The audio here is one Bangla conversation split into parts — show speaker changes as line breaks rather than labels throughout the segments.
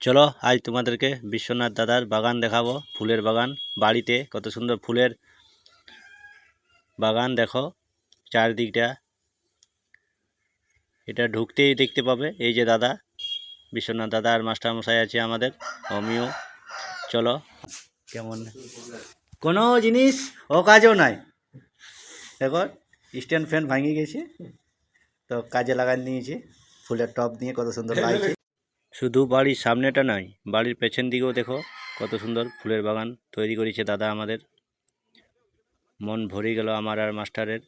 চলো আজ তোমাদেরকে বিশ্বনাথ দাদার বাগান দেখাবো। ফুলের বাগান, বাড়িতে কত সুন্দর ফুলের বাগান দেখো চারদিকটা। এটা ঢুকতেই দেখতে পাবে এই যে দাদা, বিশ্বনাথ দাদা আর মাস্টারমশাই আছে আমাদের অমিও। চলো, কেমন কোনো জিনিস ও কাজও নাই। দেখো স্ট্যান্ড ফ্যান ভাঙে গেছে, তো কাজে লাগাই নিয়েছি। ফুলের টব নিয়ে কত সুন্দর লাগছে। শুধু বাড়ির সামনেটা নয়, বাড়ির পেছন দিকেও দেখো কত সুন্দর ফুলের বাগান তৈরি করেছে দাদা আমাদের। মন ভরে গেল আমার আর মাস্টারের।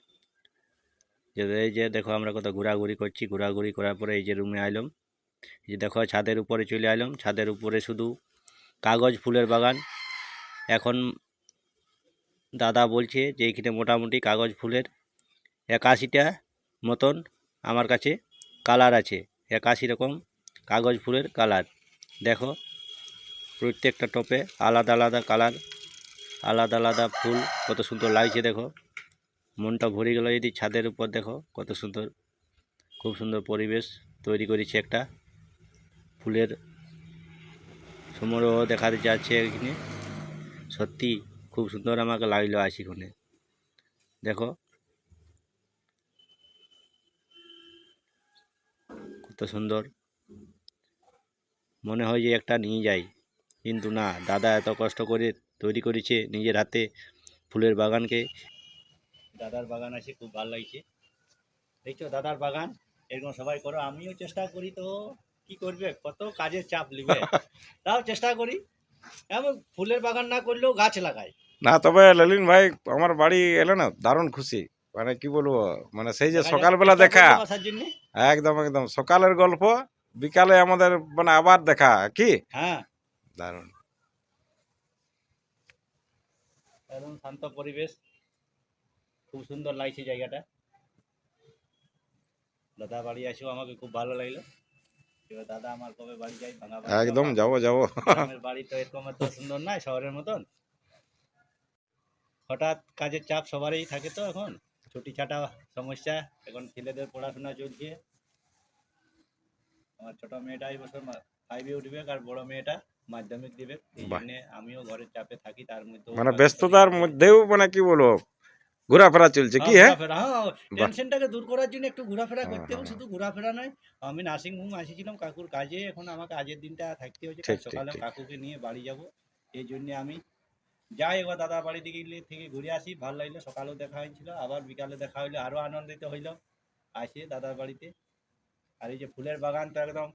এই যে দেখো আমরা কত ঘোরাঘুরি করছি, ঘোরাঘুরি করার পরে এই যে রুমে আইলাম। এই যে দেখো ছাদের উপরে চলে আইলাম। ছাদের উপরে শুধু কাগজ ফুলের বাগান। এখন দাদা বলছে যে এইখানে মোটামুটি কাগজ ফুলের 81টা মতন আমার কাছে কালার আছে। 81 রকম কাগজ ফুলের কালার। দেখো প্রত্যেকটা টপে আলাদা আলাদা কালার, আলাদা আলাদা ফুল, কত সুন্দর লাগছে। দেখো মনটা ভরে গেল। যদি ছাদের উপর দেখো কত সুন্দর, খুব সুন্দর পরিবেশ তৈরি করেছে। একটা ফুলের সমারোহ দেখাতে যাচ্ছে এখানে। সত্যি খুব সুন্দর আমাকে লাগলো আশিক্ষণে। দেখো কত সুন্দর, মনে হয় যে একটা নিয়ে যাই, কিন্তু না, দাদা এত কষ্ট করে তৈরি করেছে নিজের হাতে ফুলের বাগানকে। দাদার বাগান আছে, খুব ভালো লাগছে। দেখছো দাদার বাগান এরকম সবাই করো, আমিও চেষ্টা করি। তো কি করবে, কত কাজের চাপ নিবে, তাও চেষ্টা করি। এমন ফুলের বাগান না করলেও গাছ লাগাই
না। তবে ললিন ভাই আমার বাড়ি এলে না দারুণ খুশি, মানে কি বলবো, মানে সেই যে সকালবেলা দেখা, একদম একদম সকালের গল্প বিকালে আমাদের মানে আবার দেখা কি।
হ্যাঁ,
দারুণ,
একদম শান্ত পরিবেশ, খুব সুন্দর লাগছে জায়গাটা। দাদা বাড়ি আসেও আমাকে খুব ভালো লাগলো। এবার দাদা আমার কবে বাড়ি যাই, ভাঙা বাড়ি
একদম যাবো যাবো।
গ্রামের বাড়ি তো এরকম এত সুন্দর নয় শহরের মতন। হঠাৎ কাজের চাপ সবারই থাকে, তো এখন ছুটি ছাটা সমস্যা। এখন ছেলেদের পড়াশোনা চলছে। আমার ছোট মেয়েটা এই বছর 5-এ উঠবে, আর বড় মেয়েটা মাধ্যমিক দিবে। এই জন্য আমিও ঘরের চাপে থাকি, তার মধ্যে
মানে ব্যস্ততার মধ্যেও মানে কি বলবো ঘোরাফেরা চলছে কি। হ্যাঁ,
টেনশনটাকে দূর করার জন্য একটু ঘোরাফেরা করতে হবে। শুধু ঘোরাফেরা নয়, আমি নার্সিং হোম আসেছিলাম কাকুর কাজে, এখন আমাকে আজের দিনটা থাকতে হচ্ছে। কাল সকালে কাকুকে নিয়ে বাড়ি যাব, এই জন্য আমি যাই। এবার দাদা বাড়ি দিকে থেকে ঘুরে আসি, ভালো লাগলো। সকালেও দেখা হয়েছিল, আবার বিকালে দেখা হইলো, আরো আনন্দিত হইলো আসে দাদার বাড়িতে। আর এই যে ফুলের বাগান তো একদম